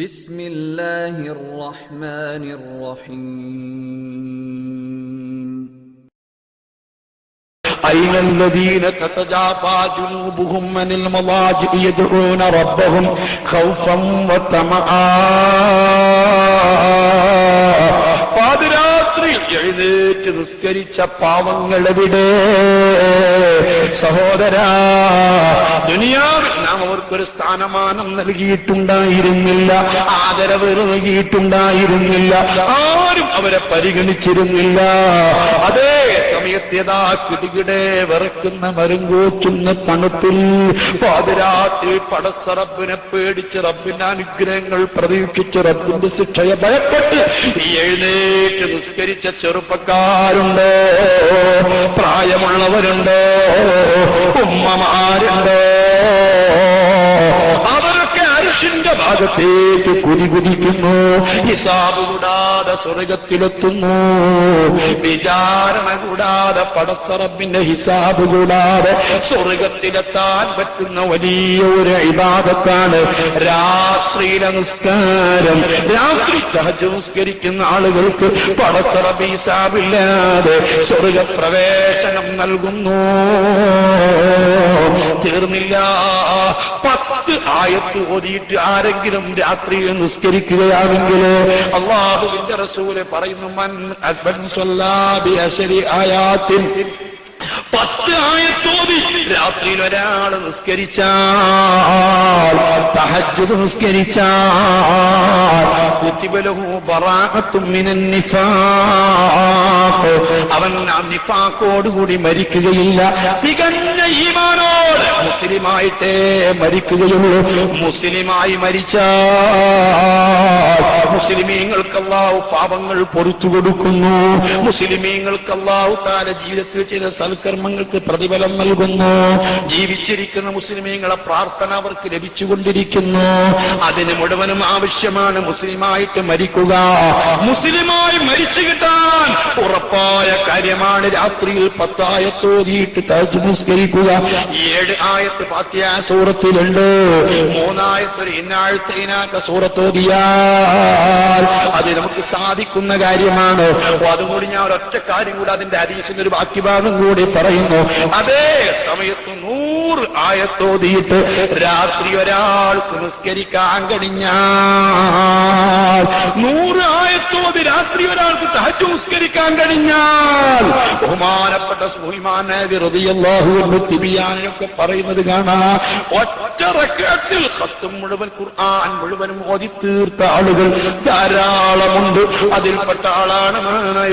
ബിസ്മില്ലാഹിർ റഹ്മാനിർ റഹീം. أين الذين تتجافى جنوبهم عن المضاجع يدعون ربهم خوفا وطمعا. പാതിരാത്രി എഴുന്നേറ്റ് നിസ്കരിച്ച പാവങ്ങളെവിടെ? സഹോദരാ, ദുനിയാവിൽ നാം അവർക്കൊരു സ്ഥാനമാനം നൽകിയിട്ടുണ്ടായിരുന്നില്ല, ആദരവ് നൽകിയിട്ടുണ്ടായിരുന്നില്ല, ആരും അവരെ പരിഗണിച്ചിരുന്നില്ല. അതേ സമയത്ത് യഥാ കിടുകിടെ വിറക്കുന്ന മരുങ്കോച്ചുന്ന തണുപ്പിൽ പാതിരാത്രി പടച്ച റബ്ബിനെ പേടിച്ച് റബ്ബിന്റെ അനുഗ്രഹങ്ങൾ പ്രതീക്ഷിച്ച് റബ്ബിന്റെ ശിക്ഷയെ ഭയപ്പെട്ട് എഴുന്നേറ്റ് നിസ്കരിച്ച ചെറുപ്പക്കാരുണ്ടോ? പ്രായമുള്ളവരുണ്ടോ? ഉമ്മമാരുണ്ടോ? അവരൊക്കെ അർശിന്റെ ഭാഗത്തേക്ക് കുതികുതിക്കുന്നു. ഹിസാബ് കൂടാതെ സ്വർഗത്തിലെത്തുന്നു. വിചാരണ കൂടാതെ പടച്ച റബ്ബിന്റെ ഹിസാബ് കൂടാതെ സ്വർഗത്തിലെത്താൻ പറ്റുന്ന വലിയ ഒരു ഇബാദത്താണ് രാത്രിയിലെ നിസ്കാരം. രാത്രി തഹജ്ജുദ് നിസ്കരിക്കുന്ന ആളുകൾക്ക് പടച്ച റബ്ബ് ഹിസാബില്ലാതെ സ്വർഗപ്രവേശനം നൽകുന്നു. തീർന്നില്ല, 10 ആയത്ത് ഓതിയിട്ട് ആരെങ്കിലും രാത്രിയിൽ നിസ്കരിക്കുകയാണെങ്കിൽ അല്ലാഹുവിന്റെ റസൂല് പറയുന്നു, മൻ സ്വല്ലാ ബി അശ്രി ആയാത്തിൻ, 10 ആയത്തോതി രാത്രിയിൽ ഒരാൾ നിസ്കരിച്ചാൽ, തഹജ്ജുദ് നിസ്കരിച്ചാൽ, കുതിബ ലഹു ബറാഅത്തും മിനൻ നിഫാഖ്, അവൻ ആ നിഫാഖോടുകൂടി മരിക്കുകയില്ല. തികഞ്ഞ ഈമാനോട് മുസ്ലിമായിട്ടേ മരിക്കുകയുള്ളൂ. മുസ്ലിമായി മരിച്ചാൽ മുസ്ലിമീങ്ങൾക്ക് അല്ലാഹു പാപങ്ങൾ പൊറുത്തു കൊടുക്കുന്നു. മുസ്ലിമീങ്ങൾക്ക് അല്ലാഹു തആല ജീവിതത്തിൽ ചെയ്ത സൽക്കർമ്മങ്ങൾക്ക് പ്രതിഫലം നൽകുന്നു. ജീവിച്ചിരിക്കുന്ന മുസ്ലിമീങ്ങളെ പ്രാർത്ഥന അവർക്ക് ലഭിച്ചുകൊണ്ടിരിക്കുന്നു. അതിന് മുഴുവനും ആവശ്യമാണ് മുസ്ലിമായിട്ട് മരിക്കുക. മുസ്ലിമായി മരിച്ചു കിട്ടാൻ ഉറപ്പായ കാര്യമാണ് രാത്രിയിൽ 10 ആയത്ത് ഓതിയിട്ട് തഹജ്ജുദ് നിസ്കരിക്കുക. 7 ആയത്ത് ഫാത്തിഹ സൂറത്തിലുണ്ട്. 3 ആയത്ത് ഒരു ഇന്നാഴ്ത്തൈനാക്ക സൂറത്ത് ഓതിയാൽ അത് നമുക്ക് സാധിക്കുന്ന കാര്യമാണ്. അതുകൂടി ഞാൻ ഒരൊറ്റ കാര്യം കൂടി അതിന്റെ ഹദീസിന്റെ ഒരു ബാക്കി ഭാഗം കൂടി പറയുന്നു. അതേ സമയത്ത് 100 ആയത്തോതിയിട്ട് രാത്രി ഒരാൾക്ക് നിസ്കരിക്കാൻ കഴിഞ്ഞാൽ, 100 ആയത്തോതി രാത്രി ഒരാൾക്ക് തഹജ്ജുദ് നിസ്കരിക്കാൻ കഴിഞ്ഞാൽ, ബഹുമാനപ്പെട്ട സുലൈമാൻ നബി റളിയല്ലാഹു അൻഹു തിബിയാനൊക്കെ പറയുന്നത് കാണാം, ഒറ്റ റക്അത്തിൽ ഖത്ം മുഴുവൻ ഖുർആൻ മുഴുവനും ഓതി തീർത്ത ആളുകൾ ധാരാളമുണ്ട്. അതിൽപ്പെട്ട ആളാണ്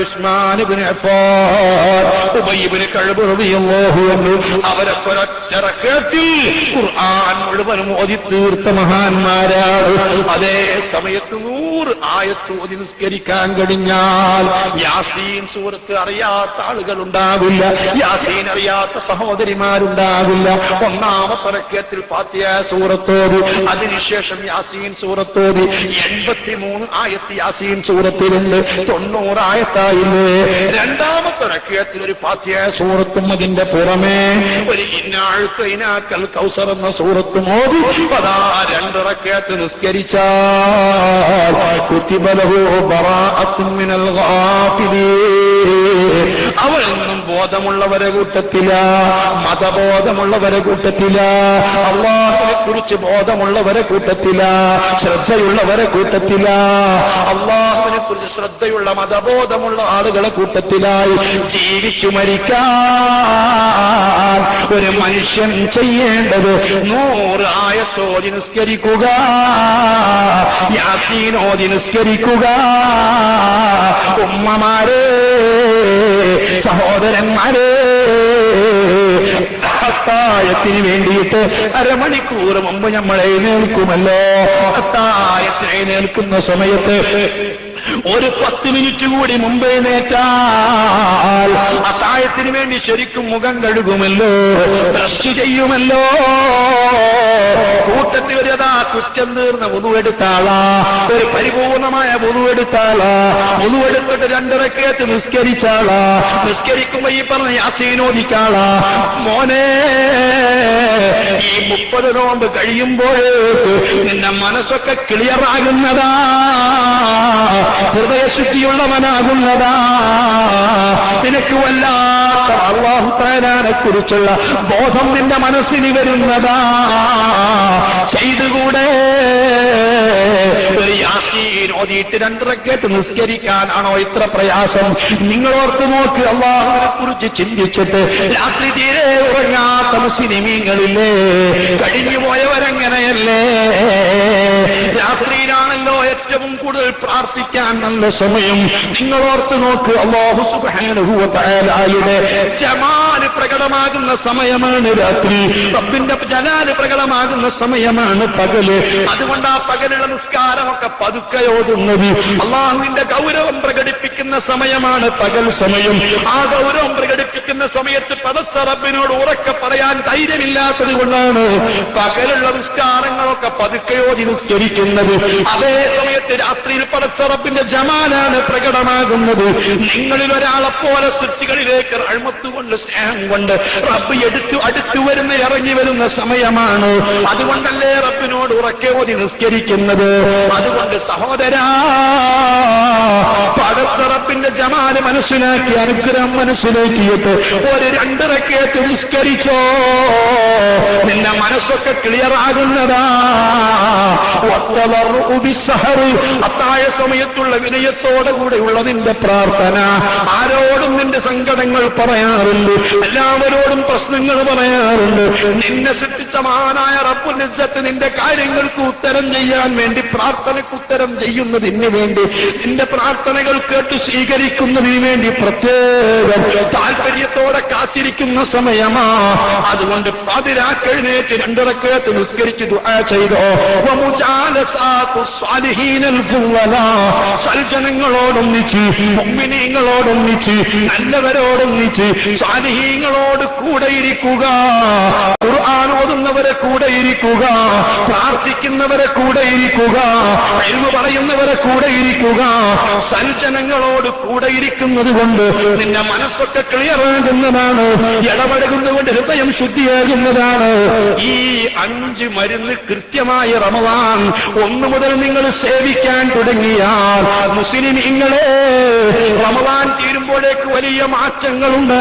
ഉസ്മാൻ ഇബ്നു അഫ്ഫാൻ, ഉബയ്യ് ഇബ്നു കഅബ് റളിയല്ലാഹു അൻഹു. അവരൊക്കെ ഒറ്റ റക്അത്തിൽ ഖുർആൻ മുഴുവനും ഓതി തീർത്ത മഹാന്മാരാണ്. അതേ സമയത്ത് 100 ആയത്ത് ഓതി നിസ്കരിക്കാൻ കഴിഞ്ഞാൽ യാസീൻ സൂറത്ത് അറിയാത്ത ആളുകൾ ഉണ്ടാവില്ല, യാസീൻ അറിയാത്ത സഹോദരിമാരുണ്ടാവില്ല. 1-ാമത്തെ റക്അത്തിൽ ഫാത്തിഹ സൂറത്തോതി, അതിനുശേഷം യാസീൻ സൂറത്തോതി. 83 ആയത്ത് യാസീൻ സൂറത്തിലുണ്ട്, 90 ആയത്തായില്ലേ. 2-ാമത്തെ റക്അത്തിൽ ഒരു ഫാത്തിഹ സൂറത്തും അതിന്റെ പുറമെ ഒരു ഇന്നാഴ്ത്തൈനാക്കൽ കൗസർ എന്ന സൂറത്തും ഓതി 2 റക്അത്ത് നിസ്കരിച്ചാൽ കുതിബ ലഹു ബറാഅത്തും മിനൽ ഗാഫിലീൻ, അവരെന്നും ബോധമുള്ളവരെ കൂട്ടത്തില, മതബോധമുള്ളവരെ കൂട്ടത്തില, അല്ലാഹുവിനെ കുറിച്ച് ബോധമുള്ളവരെ കൂട്ടത്തില, ശ്രദ്ധയുള്ളവരെ കൂട്ടത്തില, അല്ലാഹുവിനെ കുറിച്ച് ശ്രദ്ധയുള്ള മതബോധമുള്ള ആളുകളെ കൂട്ടത്തിലായി ജീവിച്ചു മരിക്കാൻ ഒരു മനുഷ്യൻ ചെയ്യേണ്ടത് 100 ആയത്തോതി നിസ്കരിക്കുക, യാസീൻ ഓതി നിസ്കരിക്കുക. ഉമ്മമാരെ, സഹോദരന്മാരെ, അത്തായത്തിന് വേണ്ടിയിട്ട് അരമണിക്കൂർ മുമ്പ് നമ്മൾ എഴുന്നേൽക്കുമല്ലോ. അത്തായത്തിന് എഴുന്നേൽക്കുന്ന സമയത്ത് ഒരു 10 മിനിറ്റ് കൂടി മുമ്പേ നേറ്റാൽ അത്താഴത്തിന് വേണ്ടി ശരിക്കും മുഖം കഴുകുമല്ലോ, ബ്രഷ് ചെയ്യുമല്ലോ. കൂട്ടത്തിൽ ഒരു കുറ്റം തീർന്ന വുദുവെടുത്താളാ, ഒരു പരിപൂർണമായ വുദുവെടുത്താളാ, വുദുവെടുത്തിട്ട് 2 റക്അത്ത് നിസ്കരിച്ചാളാ, നിസ്കരിക്കുമ്പോ ഈ പറഞ്ഞ യാസീനോദിക്കാളാ. മോനെ, ഈ 30 നോമ്പ് കഴിയുമ്പോഴേക്ക് നിന്റെ മനസ്സൊക്കെ ക്ലിയറാകുന്നതാ, ഹൃദയശുദ്ധിയുള്ളവനാകുന്നതാ, നിനക്ക് വല്ലാത്ത അല്ലാഹു തആലയെ കുറിച്ചുള്ള ബോധം നിന്റെ മനസ്സിന് വരുന്നതാ. ചെയ്തുകൂടെ? ഒരു യാസീൻ ഓതിയിട്ട് 2 റക്അത്ത് നിസ്കരിക്കാനാണോ ഇത്ര പ്രയാസം? നിങ്ങളോർത്ത് നോക്ക്, അല്ലാഹുവിനെ കുറിച്ച് ചിന്തിച്ചിട്ട് രാത്രി തീരെ ഉറങ്ങാത്ത മുസ്ലിമീങ്ങളില്ലേ? കഴിഞ്ഞു പോയവരങ്ങനെയല്ലേ? രാത്രിയിലാണല്ലോ ഏറ്റവും കൂടുതൽ പ്രാർത്ഥിക്കാൻ നല്ല സമയം. നിങ്ങളോർത്ത് നോക്ക്, അല്ലാഹു സുബ്ഹാനഹു വ തആലയുടെ ജമാൽ പ്രകടമാകുന്ന സമയമാണ് രാത്രി, റബ്ബിന്റെ ജലാല് പ്രകടമാകുന്ന സമയമാണ് പകല്. അതുകൊണ്ട് ആ പകലുള്ള നിസ്കാരമൊക്കെ പതുക്കയോടുന്നത് അല്ലാഹുവിന്റെ ഗൗരവം പ്രകടിപ്പിക്കുന്ന സമയമാണ് പകൽ സമയം. ആ ഗൗരവം പ്രകടിപ്പിക്കുന്ന സമയത്ത് പടച്ച റബ്ബിനോട് ഉറക്കെ പറയാൻ ധൈര്യമില്ലാത്തത് കൊണ്ടാണ് പകലുള്ള നിസ്കാരങ്ങളൊക്കെ പതുക്കയോടി നിസ്കരിക്കുന്നത്. അതേ സമയത്ത് രാത്രിയിൽ പടച്ച റബ്ബിന്റെ ജമാലാണ് പ്രകടമാകുന്നത്. നിങ്ങളിൽ ഒരാളെപ്പോലെ സൃഷ്ടികളിലേക്ക് റഹ്മത്തുകൊണ്ട് സ്നേഹം കൊണ്ട് റബ്ബ് അടുത്തു വരുന്ന ഇറങ്ങി വരുന്ന സമയമാണ്. അതുകൊണ്ടല്ലേ റബ്ബിനോട് ഉറക്കെ ഓതി നിസ്കരിക്കുന്നത്. അതുകൊണ്ട് സഹോദരാ, പടച്ച റബ്ബിന്റെ ജമാല് മനസ്സിലാക്കി, അനുഗ്രഹം മനസ്സിലാക്കിയിട്ട് ഒരു 2 റക്അത്ത് നിസ്കരിച്ചോ, നിന്റെ മനസ്സൊക്കെ ക്ലിയർ ആകുന്നതാ. അത്താഴ സമയത്തുള്ള വിനയത്തോടെ കൂടെയുള്ള നിന്റെ പ്രാർത്ഥന. ആരോടും നിന്റെ സങ്കടങ്ങൾ പറയാറുണ്ട്, എല്ലാവരോടും പ്രശ്നങ്ങൾ പറയാറുണ്ട്. നിന്നെ സൃഷ്ടിച്ച മഹാനായ റബ്ബുൽ ഇസ്സത്ത് നിന്റെ കാര്യങ്ങൾക്ക് ഉത്തരം ചെയ്യാൻ വേണ്ടി, പ്രാർത്ഥനയ്ക്ക് ഉത്തരം ചെയ്യുന്നതിന് വേണ്ടി, നിന്റെ പ്രാർത്ഥനകൾ കേട്ട് സ്വീകരിക്കുന്നതിന് വേണ്ടി പ്രത്യേകം താല്പര്യത്തോടെ കാത്തിരിക്കുന്ന സമയമാ. അതുകൊണ്ട് പാതിരാക്കെഴുന്നേറ്റ് 2 റക്അത്ത് നിസ്കരിച്ച് ദുആ ചെയ്തോ. സൽജനങ്ങളോടൊന്നിച്ച്, മുഅ്മിനീങ്ങളോടൊന്നിച്ച്, നല്ലവരോടൊന്നിച്ച്, സാലിഹീങ്ങളോട് കൂടെ ഇരിക്കുക, ഖുർആൻ ഓതുന്നവരെ കൂടെ ഇരിക്കുക, പ്രാർത്ഥിക്കുന്നവരെ കൂടെ ഇരിക്കുക, ഇൽമു പറയുന്നവരെ കൂടെ ഇരിക്കുക. സൽജനങ്ങളോട് കൂടെ ഇരിക്കുന്നത് കൊണ്ട് നിന്റെ മനസ്സൊക്കെ ക്ലിയർ ആകുന്നതാണ്, ഇടപഴകുന്നതുകൊണ്ട് ഹൃദയം ശുദ്ധിയാകുന്നതാണ്. ഈ 5 മരുന്ന് കൃത്യമായി റമദാൻ 1 മുതൽ നിങ്ങൾ സേവിക്കാൻ തുടങ്ങിയാൽ മുസ്ലിമീങ്ങളെ റമദാൻ തീരുമ്പോഴേക്ക് വലിയ മാറ്റങ്ങളുണ്ട്.